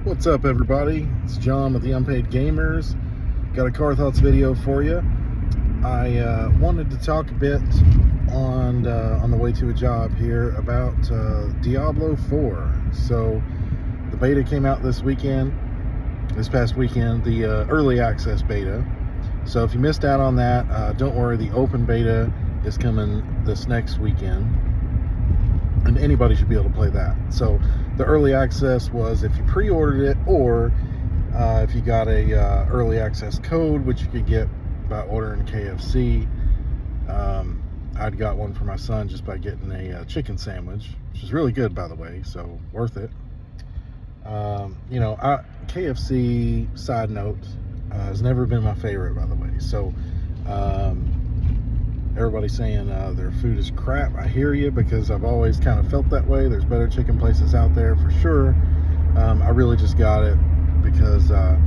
What's up, everybody? It's John with the Unpaid Gamers. Got a car thoughts video for you. I wanted to talk a bit on the way to a job here about Diablo 4. So the beta came out this past weekend, the early access beta. So if you missed out on that, don't worry, the open beta is coming this next weekend, and anybody should be able to play that. So the early access was if you pre-ordered it, or if you got a early access code, which you could get by ordering KFC. I'd got one for my son just by getting a chicken sandwich, which is really good, by the way, so worth it. KFC, side note, has never been my favorite, by the way. So everybody's saying their food is crap. I hear you, because I've always kind of felt that way. There's better chicken places out there for sure. I really just got it because the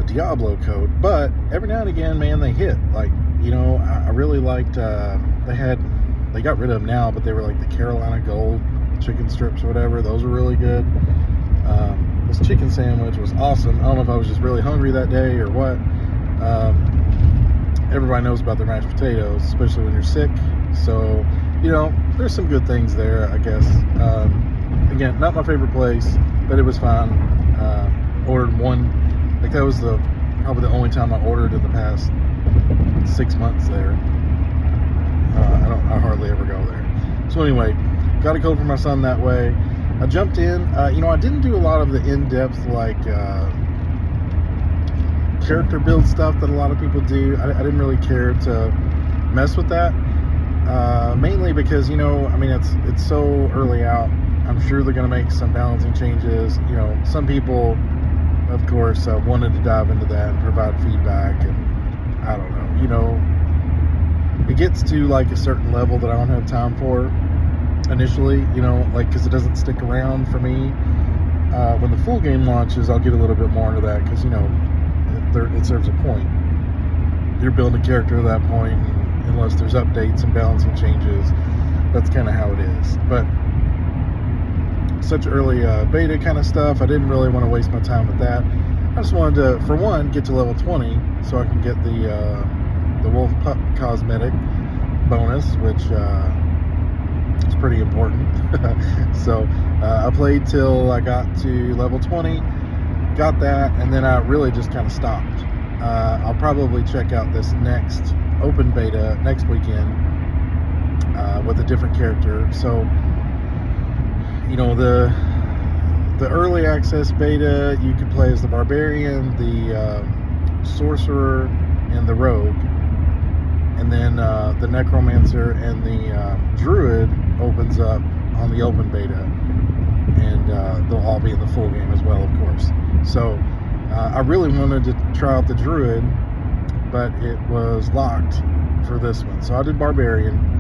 Diablo code. But every now and again, man, they hit. Like, I really liked, they got rid of them now, but they were like the Carolina Gold chicken strips or whatever. Those were really good. This chicken sandwich was awesome. I don't know if I was just really hungry that day or what. Everybody knows about the mashed potatoes, especially when you're sick. So, there's some good things there, I guess. Again, not my favorite place, but it was fine. Ordered one, like that was probably the only time I ordered in the past 6 months there. I hardly ever go there. So anyway, got a code for my son that way. I jumped in. I didn't do a lot of the in-depth, like, character build stuff that a lot of people do. I didn't really care to mess with that, mainly because it's so early out. I'm sure they're going to make some balancing changes. Some people, of course, wanted to dive into that and provide feedback, and I don't know, it gets to like a certain level that I don't have time for initially, because it doesn't stick around for me. When the full game launches, I'll get a little bit more into that, because it serves a point. You're building a character at that point, and unless there's updates and balancing changes, that's kind of how it is. But such early beta kind of stuff, I didn't really want to waste my time with that. I just wanted to, for one, get to level 20 so I can get the wolf pup cosmetic bonus, which is pretty important. So I played till I got to level 20, got that, and then I really just kind of stopped. I'll probably check out this next open beta next weekend with a different character. So the early access beta, you could play as the barbarian, the sorcerer, and the rogue, and then the necromancer and the druid opens up on the open beta, and they'll all be in the full game as well, of course. So I really wanted to try out the druid, but it was locked for this one, so I did barbarian.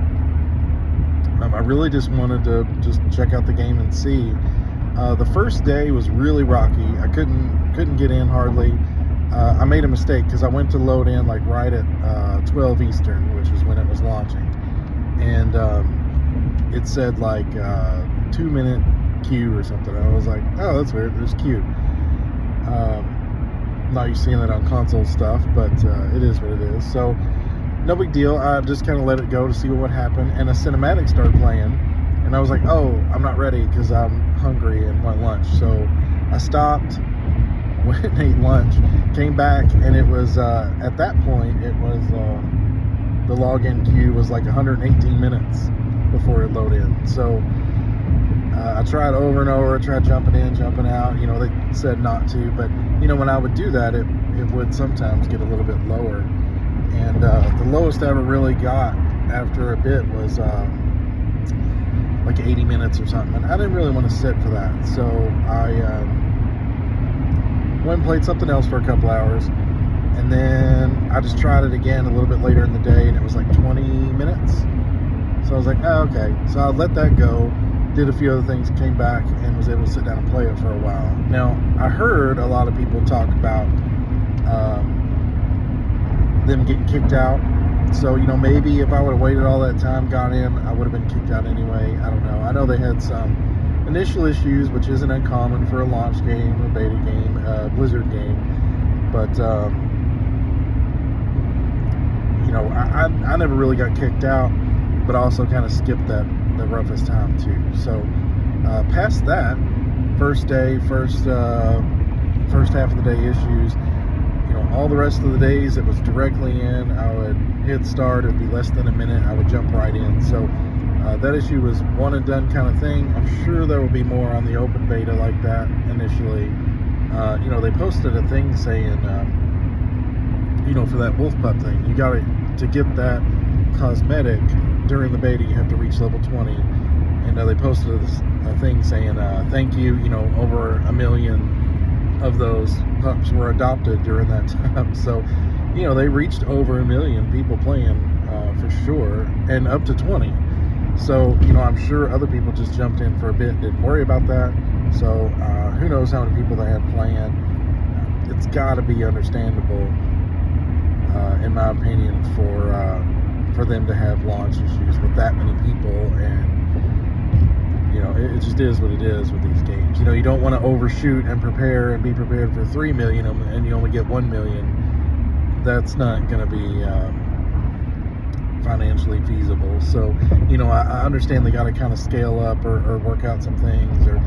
I really just wanted to check out the game and see. The first day was really rocky. I couldn't get in hardly. I made a mistake because I went to load in like right at 12 Eastern, which was when it was launching, and it said like 2-minute queue or something. I was like, oh, that's weird. There's queue. Not used to seeing that on console stuff, but it is what it is. So no big deal. I just kind of let it go to see what would happen, and a cinematic started playing, and I was like, oh, I'm not ready because I'm hungry and want lunch. So I stopped, went and ate lunch, came back, and it was at that point it was the login queue was like 118 minutes before it loaded in. So I tried over and over, tried jumping in, jumping out. They said not to, but when I would do that, it would sometimes get a little bit lower. And the lowest I ever really got after a bit was like 80 minutes or something. And I didn't really want to sit for that, so I went and played something else for a couple hours, and then I just tried it again a little bit later in the day, and it was like 20 minutes. So I was like, oh, okay. So I let that go, did a few other things, came back, and was able to sit down and play it for a while. Now, I heard a lot of people talk about them getting kicked out. So, maybe if I would have waited all that time, got in, I would have been kicked out anyway. I don't know. I know they had some initial issues, which isn't uncommon for a launch game, a beta game, a Blizzard game. But I never really got kicked out, but I also kind of skipped the roughest time too. So past that, first half of the day issues, all the rest of the days it was directly in. I would hit start, it'd be less than a minute, I would jump right in. So that issue was one and done kind of thing. I'm sure there will be more on the open beta like that initially. They posted a thing saying, for that wolf pup thing, you got to get that cosmetic during the beta, you have to reach level 20. And they posted a thing saying, thank you, over 1 million of those pups were adopted during that time. So, they reached over 1 million people playing for sure, and up to 20. So, I'm sure other people just jumped in for a bit, didn't worry about that. So, who knows how many people they had playing. It's got to be understandable, in my opinion, for them to have launch issues with that many people. And it just is what it is with these games. You don't want to overshoot and prepare and be prepared for 3 million and you only get 1 million. That's not going to be financially feasible. So, I understand they got to kind of scale up or work out some things, or,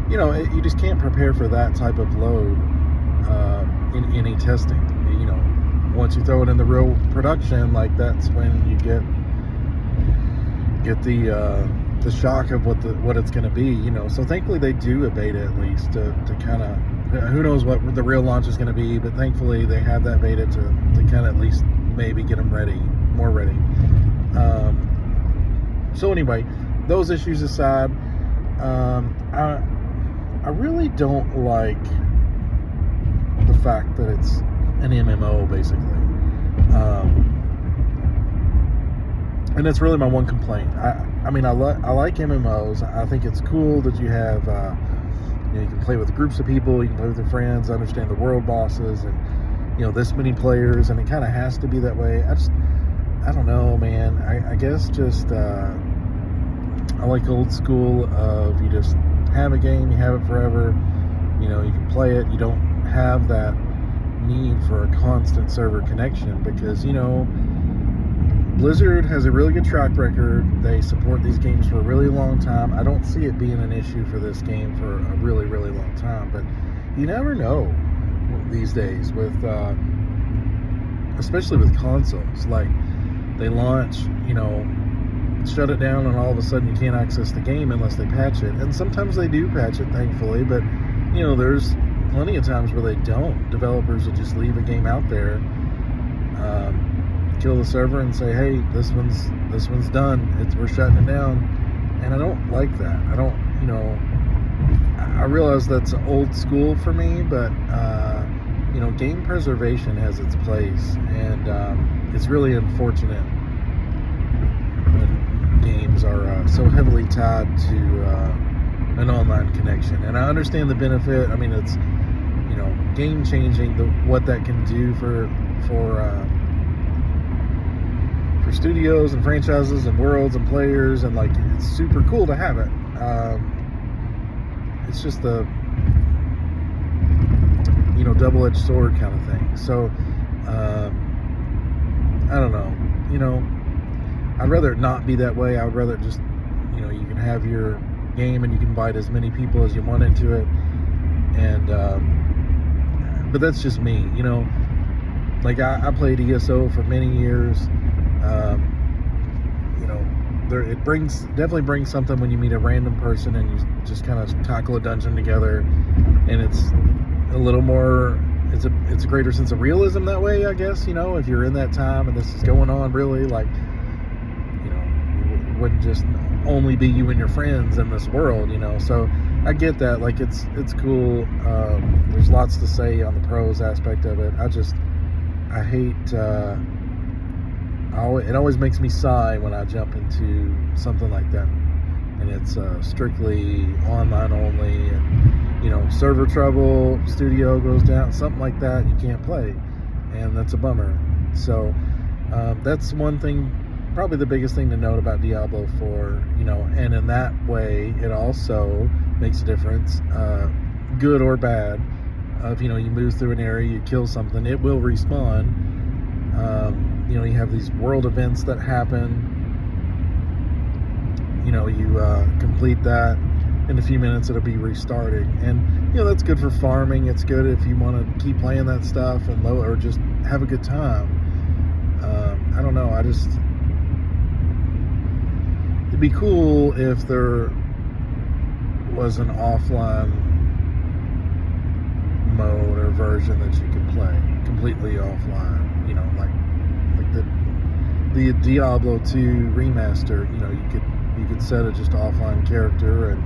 you just can't prepare for that type of load in any testing. Once you throw it in the real production, like, that's when you get the shock of what it's going to be. So thankfully they do a beta at least to kind of, who knows what the real launch is going to be, but thankfully they have that beta to kind of at least maybe get them more ready. So anyway, those issues aside, I really don't like the fact that it's an MMO basically. And that's really my one complaint. I like MMOs. I think it's cool that you have, you can play with groups of people, you can play with your friends, understand the world bosses, and this many players, and it kind of has to be that way. I don't know, man. I guess just I like old school of, you just have a game, you have it forever. You can play it. You don't have that need for a constant server connection because Blizzard has a really good track record. They support these games for a really long time. I don't see it being an issue for this game for a really, really long time. But you never know these days with, especially with consoles. Like, they launch, shut it down, and all of a sudden you can't access the game unless they patch it. And sometimes they do patch it, thankfully. But, there's plenty of times where they don't. Developers will just leave a game out there, kill the server and say, hey, this one's done, we're shutting it down. And I don't like that. I don't, I realize that's old school for me, but game preservation has its place, and it's really unfortunate when games are so heavily tied to an online connection. And I understand the benefit. It's game changing, what that can do for studios and franchises and worlds and players, and like, it's super cool to have it. It's just the double-edged sword kind of thing. So I don't know. I'd rather it not be that way. I would rather just you can have your game and you can invite as many people as you want into it, and but that's just me. Like, I played ESO for many years. It definitely brings something when you meet a random person and you just kind of tackle a dungeon together, and it's a little more, it's a greater sense of realism that way, I guess. If you're in that time and this is going on, really, like, it wouldn't just only be you and your friends in this world. So I get that. Like, it's cool. There's lots to say on the pros aspect of it. I hate it always makes me sigh when I jump into something like that, and it's strictly online only, and server trouble, studio goes down, something like that, you can't play, and that's a bummer. So that's one thing probably the biggest thing to note about Diablo 4, and in that way, it also makes a difference, good or bad. If you move through an area, you kill something, it will respawn. You have these world events that happen. You complete that. In a few minutes, it'll be restarting, and that's good for farming. It's good if you want to keep playing that stuff or just have a good time. I don't know. It'd be cool if there was an offline mode or version that you could play completely offline. Like the Diablo 2 remaster. You could set a just offline character, and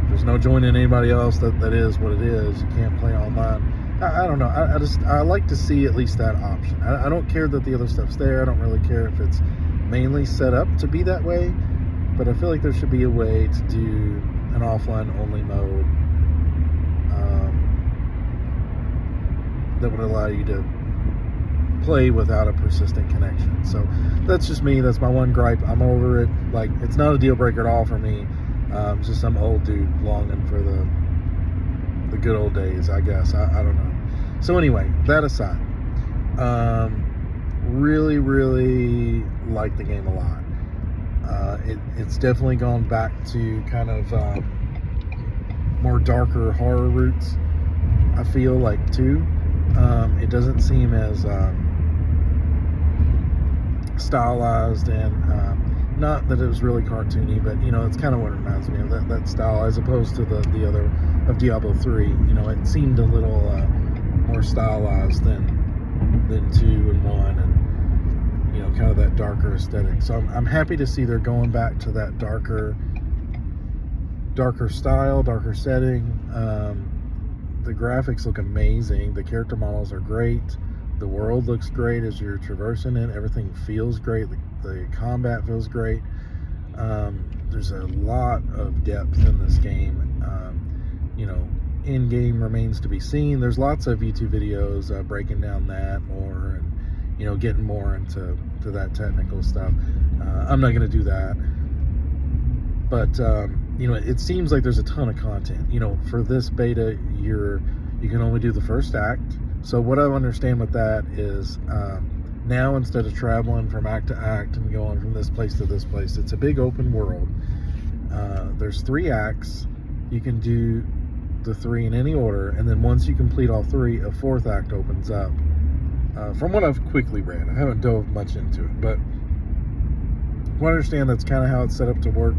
there's no joining anybody else. That is what it is. You can't play online. I don't know. I like to see at least that option. I don't care that the other stuff's there. I don't really care if it's mainly set up to be that way, but I feel like there should be a way to do an offline only mode that would allow you to play without a persistent connection. So that's just me. That's my one gripe. I'm over it. Like, it's not a deal breaker at all for me. It's just some old dude longing for the good old days, I guess. I don't know. So anyway, that aside, really, really like the game a lot. It's definitely gone back to kind of more darker horror roots, I feel like, too. It doesn't seem as stylized, and not that it was really cartoony, but it's kind of what it reminds me of, that style, as opposed to the other of Diablo 3. It seemed a little more stylized than 2 and 1, and kind of that darker aesthetic. So I'm happy to see they're going back to that darker style, darker setting. The graphics look amazing. The character models are great. The world looks great as you're traversing it. Everything feels great. The combat feels great. There's a lot of depth in this game. In-game remains to be seen. There's lots of YouTube videos breaking down that more, and getting more into that technical stuff. I'm not going to do that, but it seems like there's a ton of content. For this beta, you can only do the first act. So what I understand with that is, now instead of traveling from act to act and going from this place to this place, it's a big open world. There's 3 acts. You can do the 3 in any order, and then once you complete all 3, a 4th act opens up. From what I've quickly read, I haven't dove much into it, but I understand that's kind of how it's set up to work.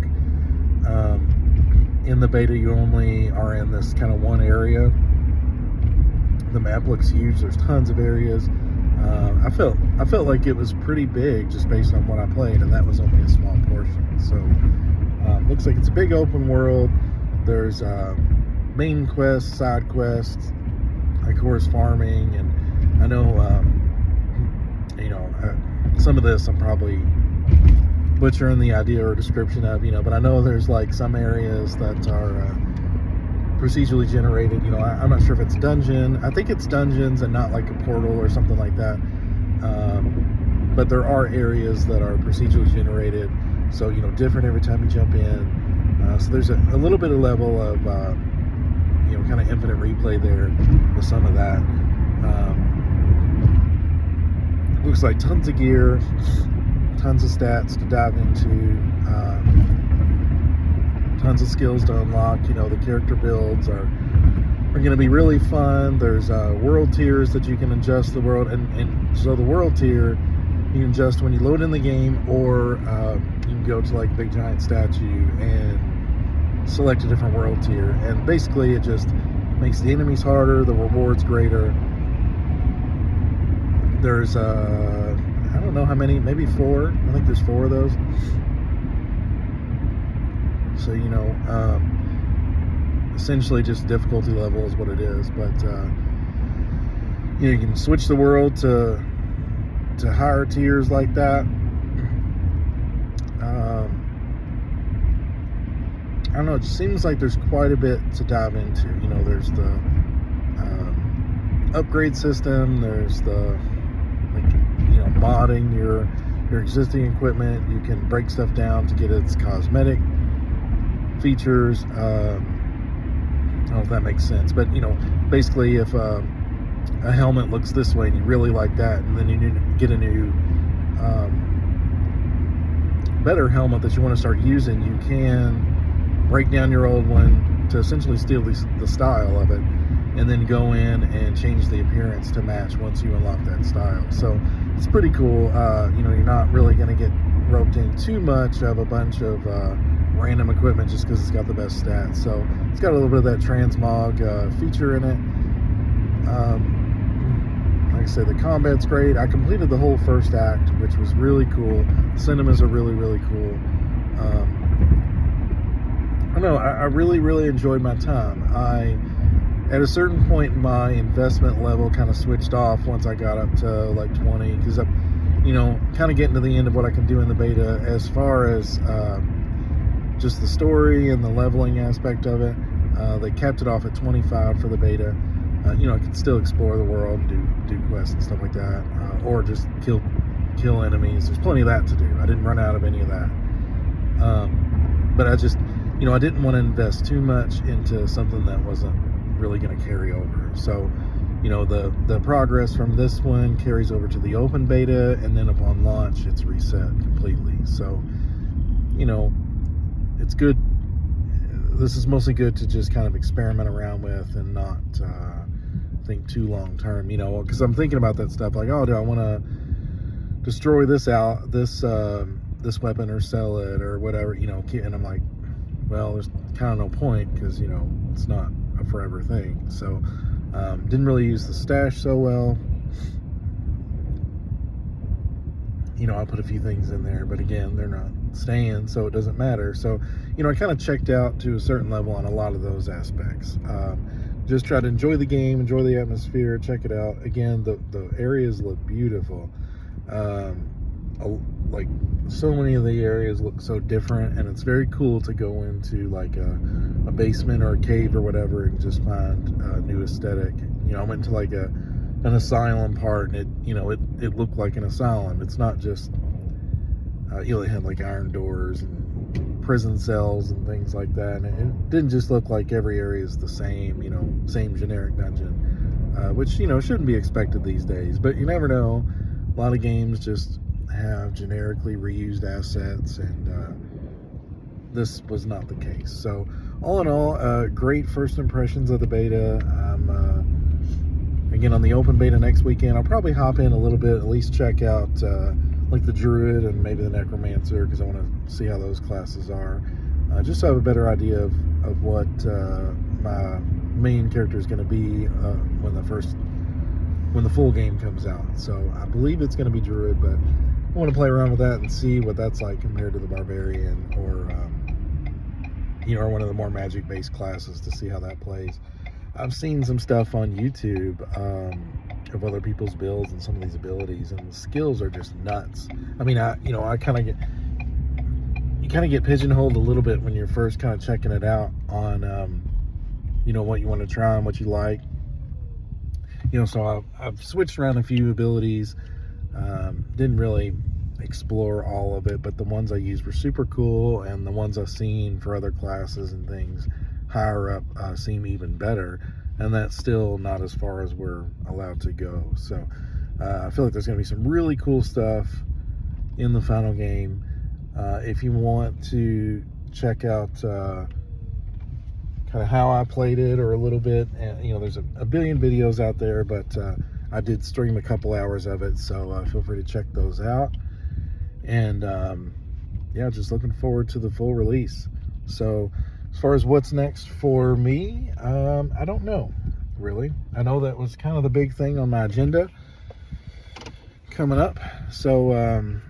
In the beta, you only are in this kind of one area. The map looks huge. There's tons of areas. I felt like it was pretty big just based on what I played, and that was only a small portion. So looks like it's a big open world. There's main quests, side quests, of course farming, and I know some of this I'm probably butchering the idea or description of, but I know there's like some areas that are procedurally generated. I'm not sure if it's dungeon. I think it's dungeons and not like a portal or something like that. But there are areas that are procedurally generated, so different every time you jump in. So there's a little bit of level of kind of infinite replay there with some of that. Looks like tons of gear, tons of stats to dive into, tons of skills to unlock. The character builds are going to be really fun. There's world tiers that you can adjust the world, and so the world tier you can adjust when you load in the game, or you can go to like big giant statue and select a different world tier, and basically it just makes the enemies harder, the rewards greater. There's I don't know how many, maybe 4. I think there's 4 of those. So essentially just difficulty level is what it is. But you can switch the world to higher tiers like that. I don't know, it just seems like there's quite a bit to dive into. There's the upgrade system, there's the modding your existing equipment. You can break stuff down to get its cosmetic features. I don't know if that makes sense, but basically, if a helmet looks this way and you really like that, and then you need to get a new better helmet that you want to start using, you can break down your old one to essentially steal the style of it, and then go in and change the appearance to match once you unlock that style. So it's pretty cool. You're not really going to get roped in too much of a bunch of random equipment just because it's got the best stats. So it's got a little bit of that transmog feature in it. Like I said, the combat's great. I completed the whole first act, which was really cool. The cinemas are really, really cool. I don't know, I really, really enjoyed my time. At a certain point, my investment level kind of switched off once I got up to like 20, because I'm, kind of getting to the end of what I can do in the beta as far as just the story and the leveling aspect of it. They capped it off at 25 for the beta. I can still explore the world and do quests and stuff like that, or just kill enemies. There's plenty of that to do. I didn't run out of any of that. But I just, I didn't want to invest too much into something that wasn't really going to carry over. So, the progress from this one carries over to the open beta, and then upon launch, it's reset completely. So, it's good. This is mostly good to just kind of experiment around with and not think too long term, because I'm thinking about that stuff like, oh, do I want to destroy this weapon or sell it or whatever, and I'm like, well, there's kind of no point because, it's not a forever thing. So didn't really use the stash so well. I put a few things in there, but again, they're not staying, so it doesn't matter. So, I kind of checked out to a certain level on a lot of those aspects. Just try to enjoy the game, enjoy the atmosphere, check it out. Again, the areas look beautiful. Like, so many of the areas look so different, and it's very cool to go into like a basement or a cave or whatever and just find a new aesthetic. I went to like an asylum part, and it looked like an asylum. It's not just they had like iron doors and prison cells and things like that, and it didn't just look like every area is the same, same generic dungeon, which shouldn't be expected these days, but you never know. A lot of games just have generically reused assets, and this was not the case. So all in all, great first impressions of the beta. Again, on the open beta next weekend, I'll probably hop in a little bit, at least check out like the Druid and maybe the Necromancer, because I want to see how those classes are, just to have a better idea of what my main character is going to be when the full game comes out. So I believe it's going to be Druid, but I want to play around with that and see what that's like compared to the Barbarian or one of the more magic-based classes, to see how that plays. I've seen some stuff on YouTube of other people's builds and some of these abilities, and the skills are just nuts. I mean, I kind of get pigeonholed a little bit when you're first kind of checking it out on, what you want to try and what you like. So I've switched around a few abilities. Didn't really explore all of it, but the ones I used were super cool, and the ones I've seen for other classes and things higher up seem even better, and that's still not as far as we're allowed to go. So I feel like there's going to be some really cool stuff in the final game. If you want to check out kind of how I played it, or a little bit, and there's a billion videos out there, but I did stream a couple hours of it, so feel free to check those out. And yeah, just looking forward to the full release. So as far as what's next for me, I don't know, really. I know that was kind of the big thing on my agenda coming up. So,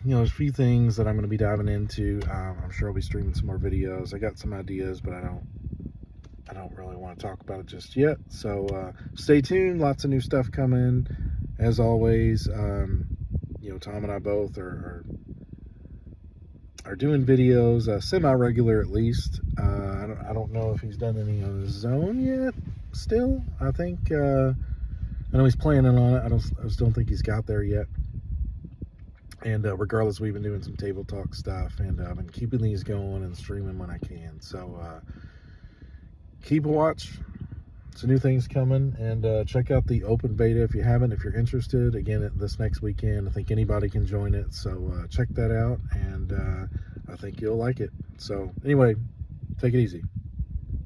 there's a few things that I'm going to be diving into. I'm sure I'll be streaming some more videos. I got some ideas, but I don't really want to talk about it just yet. So stay tuned. Lots of new stuff coming, as always. Tom and I both are doing videos, semi-regular at least. I don't know if he's done any on his own yet. Still, I think I know he's planning on it. I just don't think he's got there yet. And regardless, we've been doing some table talk stuff, and I've been keeping these going and streaming when I can. So keep a watch. Some new things coming, and check out the open beta if you haven't. If you're interested, again, this next weekend, I think anybody can join it. So check that out, and I think you'll like it. So anyway, take it easy.